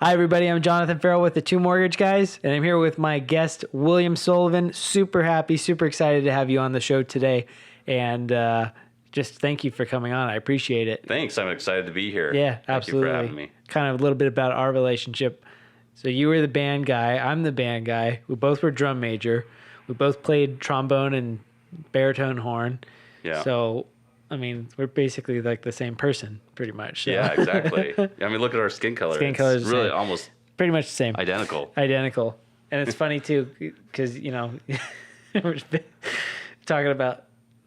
Hi, everybody. I'm Jonathan Farrell with the Two Mortgage Guys, and I'm here with my guest, William Sullivan. Super happy, super excited to have you on the show today. And just thank you for coming on. I appreciate it. Thanks. I'm excited to be here. Yeah, absolutely. Thank you for having me. Kind of a little bit about our relationship. So you were the band guy. I'm the band guy. We both were drum major. We both played trombone and baritone horn. Yeah. So, I mean, we're basically like the same person, pretty much. So. Yeah, exactly. I mean, look at our skin color. Skin color is really same. almost pretty much the same. identical. Identical. And it's funny, too, because, you know, we're talking about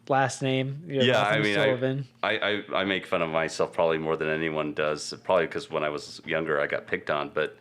last name. Yeah, I mean, Sullivan. I make fun of myself probably more than anyone does. Probably because when I was younger, I got picked on. But,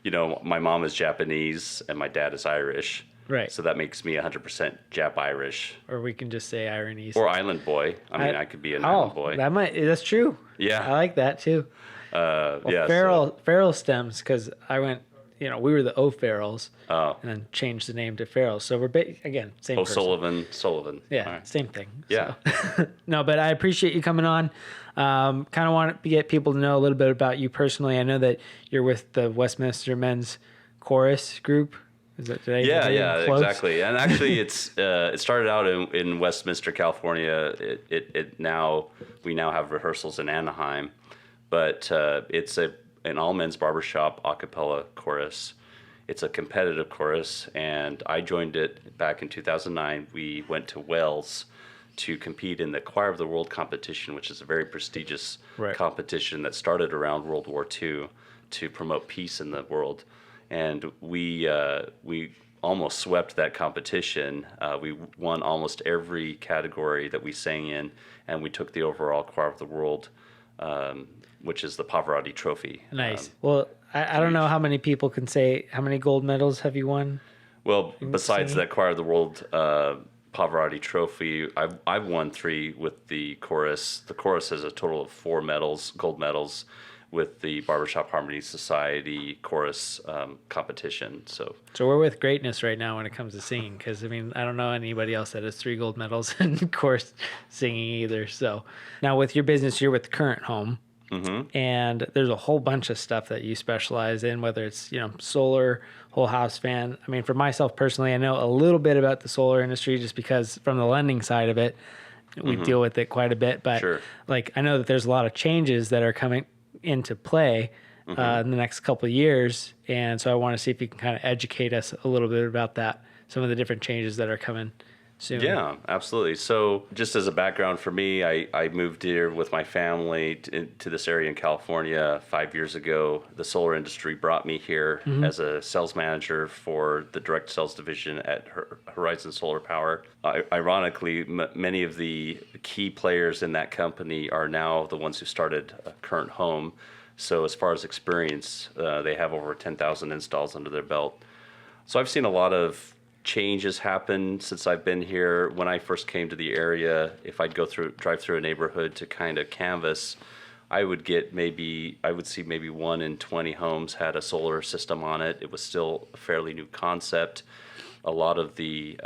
you know, my mom is Japanese and my dad is Irish. Right. So that makes me 100% Jap-Irish. Or we can just say Ironese. Or Island boy. I mean, I could be an Island boy. That's true. Yeah. I like that, too. Yeah. Farrell stems, because I went, you know, we were the O'Farrells. Oh. And then changed the name to Farrell. So we're, again, same person. Sullivan. Yeah, right. same thing. Yeah. So. No, but I appreciate you coming on. Kind of want to get people to know a little bit about you personally. I know that you're with the Westminster Men's Chorus group. Is that today? Yeah, exactly. And actually, it started out in Westminster, California. We now have rehearsals in Anaheim, but it's an all men's barbershop a cappella chorus. It's a competitive chorus, and I joined it back in 2009. We went to Wales to compete in the Choir of the World competition, which is a very prestigious competition that started around World War II to promote peace in the world. And we almost swept that competition. We won almost every category that we sang in, and we took the overall Choir of the World, which is the Pavarotti Trophy. Nice. Well, I don't know how many people can say, how many gold medals have you won? Well, besides that Choir of the World Pavarotti Trophy, I've won 3 with the chorus. The chorus has a total of 4 medals, gold medals, with the Barbershop Harmony Society chorus competition. So we're with greatness right now when it comes to singing, because, I mean, I don't know anybody else that has 3 gold medals in chorus singing either. So now with your business, you're with Current Home, and there's a whole bunch of stuff that you specialize in, whether it's, you know, solar, whole house fan. I mean, for myself personally, I know a little bit about the solar industry just because from the lending side of it, we deal with it quite a bit. But like, I know that there's a lot of changes that are coming into play in the next couple of years, and so I want to see if you can kind of educate us a little bit about that, some of the different changes that are coming soon. Yeah, absolutely. So just as a background for me, I moved here with my family to this area in California 5 years ago. The solar industry brought me here as a sales manager for the direct sales division at Horizon Solar Power. Ironically, many of the key players in that company are now the ones who started Current Home. So as far as experience, they have over 10,000 installs under their belt. So I've seen a lot of changes happen since I've been here. When I first came to the area, if I'd drive through a neighborhood to kind of canvass, I would see maybe 1 in 20 homes had a solar system on it. It was still a fairly new concept. A lot of the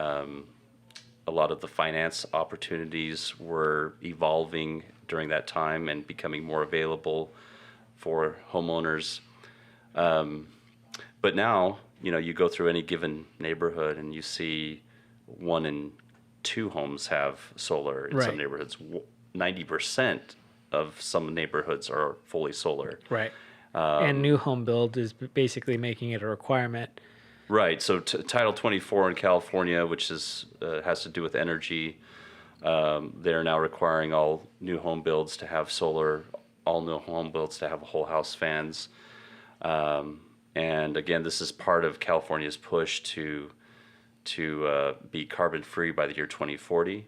finance opportunities were evolving during that time and becoming more available for homeowners. But now, you know, you go through any given neighborhood and you see 1 in 2 homes have solar. In some neighborhoods, 90% of some neighborhoods are fully solar. Right. And new home build is basically making it a requirement. Right. So Title 24 in California, which has to do with energy, they're now requiring all new home builds to have solar, all new home builds to have whole house fans. And again, this is part of California's push to be carbon free by the year 2040.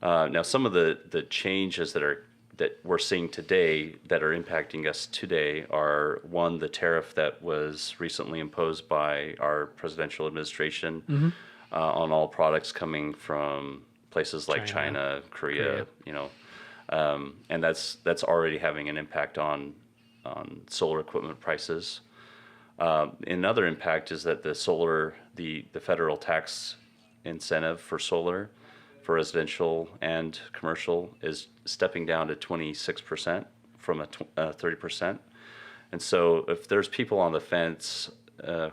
Now, some of the changes that we're seeing today that are impacting us today are, one, the tariff that was recently imposed by our presidential administration on all products coming from places like China, Korea. You know, and that's already having an impact on solar equipment prices. Another impact is that the federal tax incentive for solar, for residential and commercial, is stepping down to 26% from a 30%. And so if there's people on the fence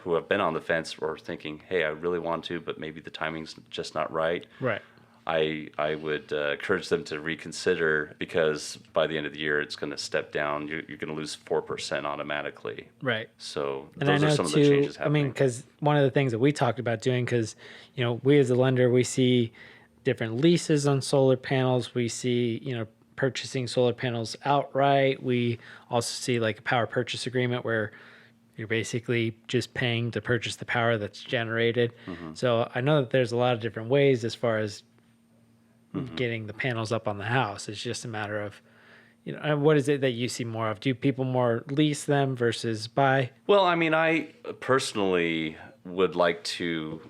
who have been on the fence or thinking, hey, I really want to, but maybe the timing's just not right. Right. I would encourage them to reconsider, because by the end of the year, it's going to step down. You're going to lose 4% automatically. Right. So And those I are know some of too, the changes happening. I mean, because one of the things that we talked about doing, because, we as a lender, we see different leases on solar panels. We see, purchasing solar panels outright. We also see like a power purchase agreement where you're basically just paying to purchase the power that's generated. So I know that there's a lot of different ways as far as getting the panels up on the house. It's just a matter of, what is it that you see more of? Do people more lease them versus buy? Well, I mean, I personally would like to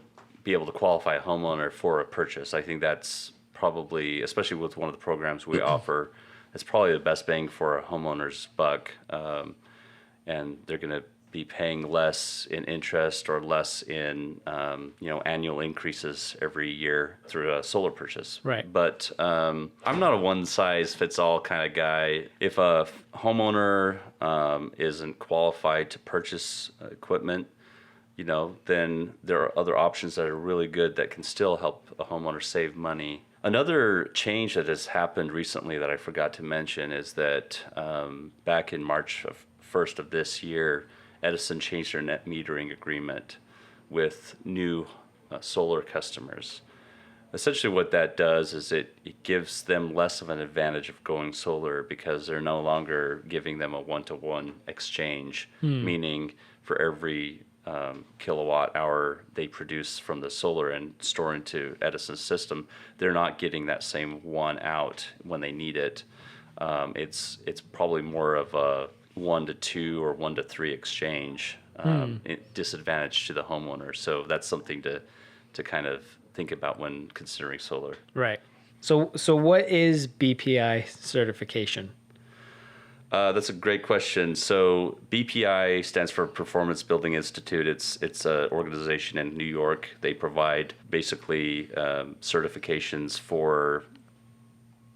be able to qualify a homeowner for a purchase. I think that's probably, especially with one of the programs we offer, it's probably the best bang for a homeowner's buck. And they're going to be paying less in interest or less in annual increases every year through a solar purchase. Right. But I'm not a one size fits all kind of guy. If a homeowner isn't qualified to purchase equipment, then there are other options that are really good that can still help a homeowner save money. Another change that has happened recently that I forgot to mention is that back in March 1st of this year, Edison changed their net metering agreement with new solar customers. Essentially what that does is it gives them less of an advantage of going solar, because they're no longer giving them a one-to-one exchange, meaning for every kilowatt hour they produce from the solar and store into Edison's system, they're not getting that same one out when they need it. It's probably more of a 1-to-2 or 1-to-3 exchange, disadvantage to the homeowner. So that's something to kind of think about when considering solar. Right. So what is BPI certification? That's a great question. So BPI stands for Performance Building Institute. It's an organization in New York. They provide basically certifications for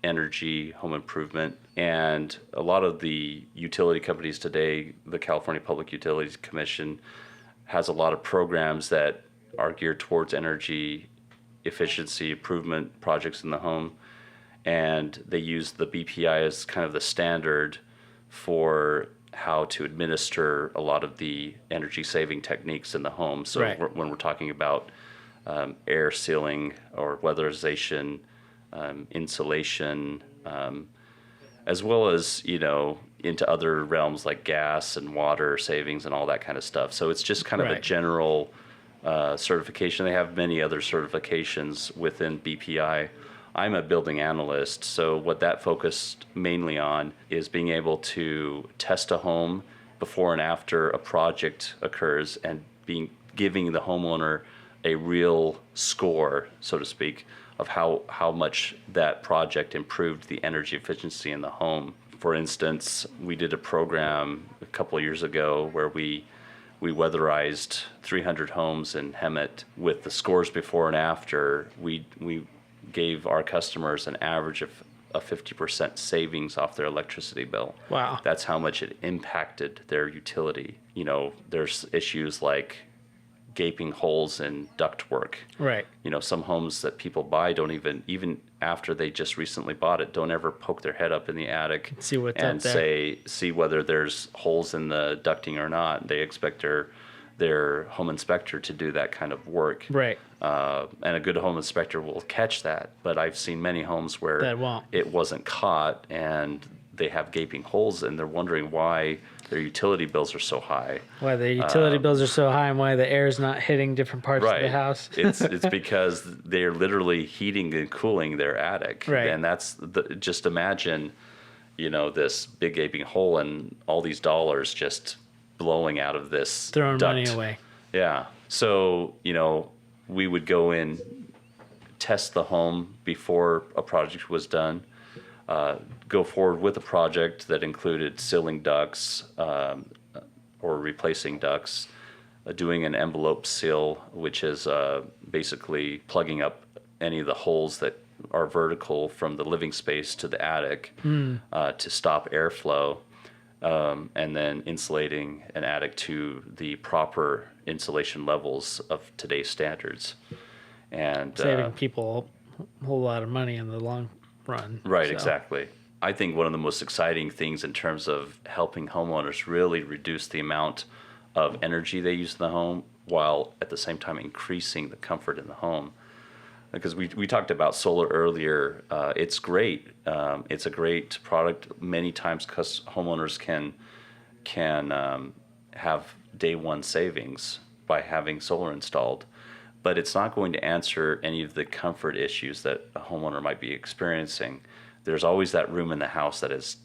energy, home improvement, and a lot of the utility companies today, the California Public Utilities Commission has a lot of programs that are geared towards energy efficiency improvement projects in the home, and they use the BPI as kind of the standard for how to administer a lot of the energy saving techniques in the home. So right. when we're talking about air sealing or weatherization, insulation, as well as, into other realms like gas and water savings and all that kind of stuff. So it's just kind of right. a general certification. They have many other certifications within BPI. I'm a building analyst, so what that focused mainly on is being able to test a home before and after a project occurs, and giving the homeowner a real score, so to speak, of how much that project improved the energy efficiency in the home. For instance, we did a program a couple of years ago where we weatherized 300 homes in Hemet. With the scores before and after, we gave our customers an average of a 50% savings off their electricity bill. Wow. That's how much it impacted their utility. There's issues like gaping holes in ductwork. Right. Some homes that people buy don't even after they just recently bought it, don't ever poke their head up in the attic See what's and up there. see whether there's holes in the ducting or not. They expect their home inspector to do that kind of work. Right. And a good home inspector will catch that. But I've seen many homes where That won't. it wasn't caught and they have gaping holes, and they're wondering why their utility bills are so high. Why the utility bills are so high and why the air is not hitting different parts of the house. It's because they're literally heating and cooling their attic. Right. And that's just imagine, this big gaping hole and all these dollars just blowing out of this Throwing duct. money away. Yeah. So, we would go in, test the home before a project was done, go forward with a project that included sealing ducts or replacing ducts, doing an envelope seal, which is basically plugging up any of the holes that are vertical from the living space to the attic to stop airflow. and then insulating an attic to the proper insulation levels of today's standards. And Saving people a whole lot of money in the long run. right, So, exactly. I think one of the most exciting things in terms of helping homeowners really reduce the amount of energy they use in the home while at the same time increasing the comfort in the home. Because we talked about solar earlier. It's great. It's a great product. Many times homeowners can have day one savings by having solar installed, but it's not going to answer any of the comfort issues that a homeowner might be experiencing. There's always that room in the house that is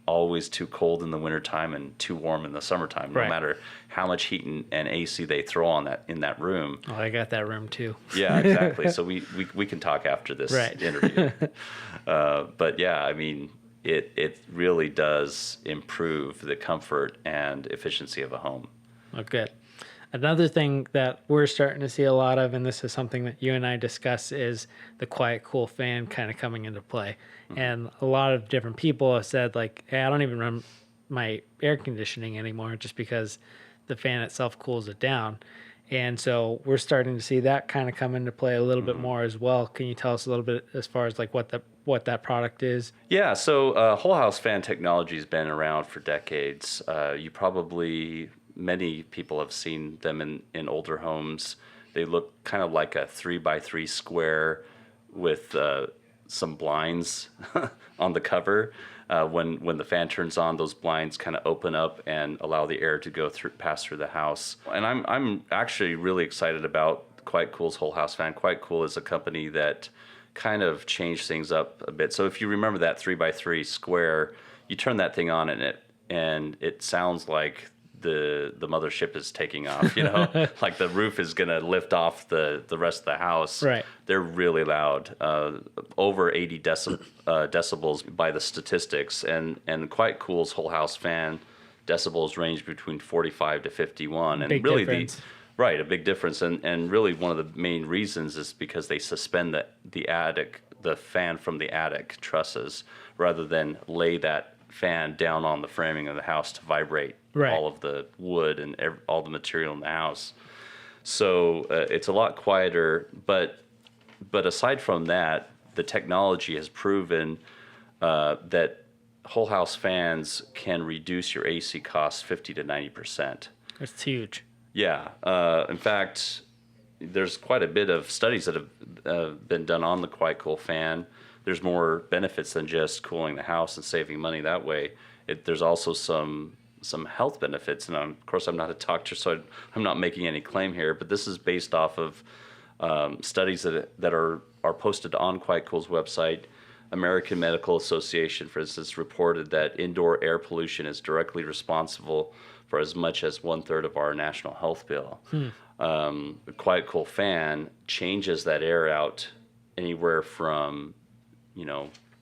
always too cold in the wintertime and too warm in the summertime, no Right. matter how much heat and AC they throw on that in that room. oh, I got that room too. Yeah, exactly. So we can talk after this Right. interview. But yeah, I mean, it really does improve the comfort and efficiency of a home. Oh, good. Another thing that we're starting to see a lot of, and this is something that you and I discuss, is the quiet, cool fan kind of coming into play. Mm-hmm. And a lot of different people have said, like, hey, I don't even run my air conditioning anymore just because the fan itself cools it down. And so we're starting to see that kind of come into play a little bit more as well. Can you tell us a little bit as far as like what that product is? Yeah, so whole house fan technology has been around for decades. Many people have seen them in older homes. They look kind of like a 3x3 square with some blinds on the cover. When the fan turns on, those blinds kind of open up and allow the air to pass through the house. And I'm actually really excited about Quite Cool's whole house fan. Quite Cool is a company that kind of changed things up a bit. So if you remember that 3x3 square, you turn that thing on and it sounds like the mothership is taking off, like the roof is going to lift off the rest of the house. Right. They're really loud, over 80 decibels by the statistics. And Quite Cool's whole house fan decibels range between 45 to 51. And Big really difference. a big difference. And really one of the main reasons is because they suspend the fan from the attic trusses rather than lay that fan down on the framing of the house to vibrate all of the wood and all the material in the house. So it's a lot quieter, but aside from that, the technology has proven that whole house fans can reduce your AC costs 50 to 90%. It's huge. Yeah. In fact, there's quite a bit of studies that have been done on the Quite Cool fan. There's more benefits than just cooling the house and saving money that way. There's also some health benefits, and of course I'm not a doctor, so I'm not making any claim here, but this is based off of studies that are posted on Quite Cool's website. American Medical Association, for instance, reported that indoor air pollution is directly responsible for as much as 1/3 of our national health bill. The Quite Cool fan changes that air out anywhere from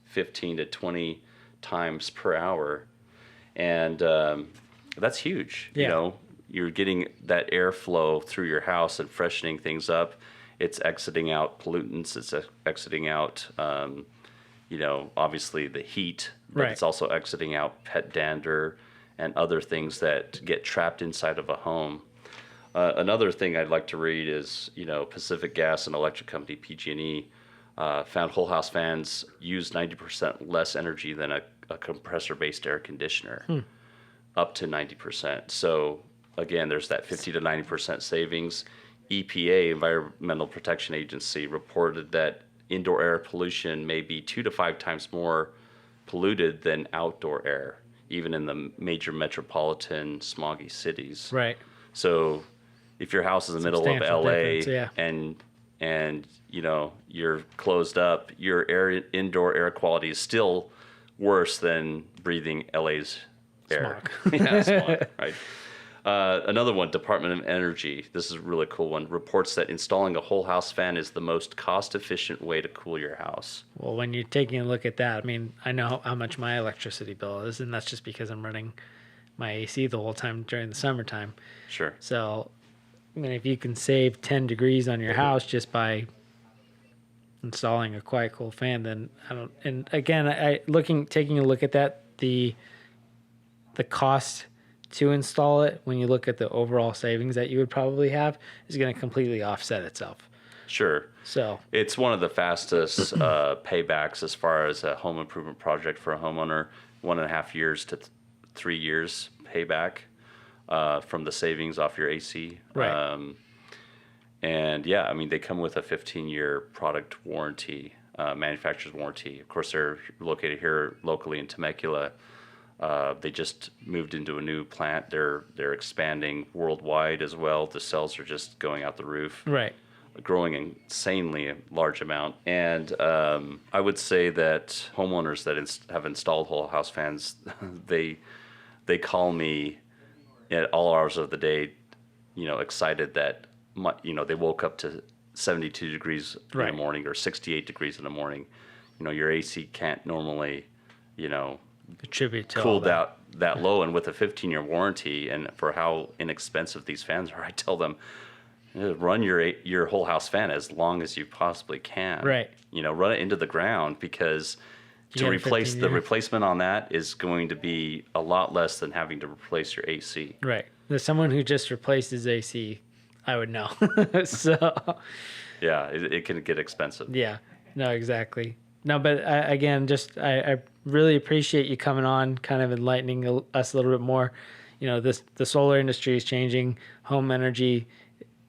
15 to 20 times per hour. And that's huge. Yeah. You're getting that airflow through your house and freshening things up. It's exiting out pollutants. It's exiting out, obviously the heat, but Right. it's also exiting out pet dander and other things that get trapped inside of a home. Another thing I'd like to read is, Pacific Gas and Electric Company, PG&E, found whole house fans use 90% less energy than a compressor-based air conditioner, up to 90%. So again, there's that 50 to 90% savings. EPA, Environmental Protection Agency, reported that indoor air pollution may be 2 to 5 times more polluted than outdoor air, even in the major metropolitan smoggy cities. Right. So if your house is in the middle of Substantial LA difference, yeah. and you're closed up, your indoor air quality is still worse than breathing LA's air. Smog. Yeah, smog, right. Another one, Department of Energy, this is a really cool one, reports that installing a whole house fan is the most cost-efficient way to cool your house. Well, when you're taking a look at that, I mean, I know how much my electricity bill is, and that's just because I'm running my AC the whole time during the summertime. Sure. So, I mean, if you can save 10 degrees on your house just by installing a Quite Cool fan, then I don't. And again, taking a look at that, the the cost to install it, when you look at the overall savings that you would probably have, is going to completely offset itself. Sure. So It's one of the fastest paybacks as far as a home improvement project for a homeowner. 1.5 years to 3 years payback from the savings off your AC. Right. And yeah, I mean, they come with a 15-year product warranty, manufacturer's warranty. Of course, they're located here locally in Temecula. They just moved into a new plant. They're expanding worldwide as well. The sales are just going out the roof. right. Growing insanely large amount. And I would say that homeowners that have installed whole house fans, they call me at all hours of the day, excited that they woke up to 72 degrees in Right. the morning or 68 degrees in the morning. Your AC can't normally, Attribute to all cooled that. out that low. And with a 15-year warranty, and for how inexpensive these fans are, I tell them, run your whole house fan as long as you possibly can. Right. Run it into the ground, because You to got a replace 15 the year. replacement on that is going to be a lot less than having to replace your AC. Right. There's someone who just replaced his AC, I would know. So, Yeah, it can get expensive. yeah. No, exactly. No, but again, I really appreciate you coming on, kind of enlightening us a little bit more. The solar industry is changing. Home energy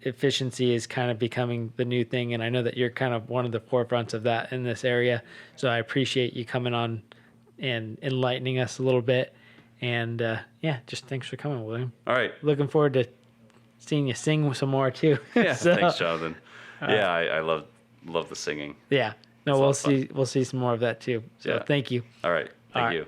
efficiency is kind of becoming the new thing, and I know that you're kind of one of the forefronts of that in this area. So I appreciate you coming on and enlightening us a little bit. And yeah, just thanks for coming, William. All right. Looking forward to seeing you sing some more too. Yeah, So, thanks, Jonathan. Yeah, I love the singing. Yeah. No, It's a lot we'll of fun. see some more of that too. So Yeah. thank you. All right. Thank All right. you.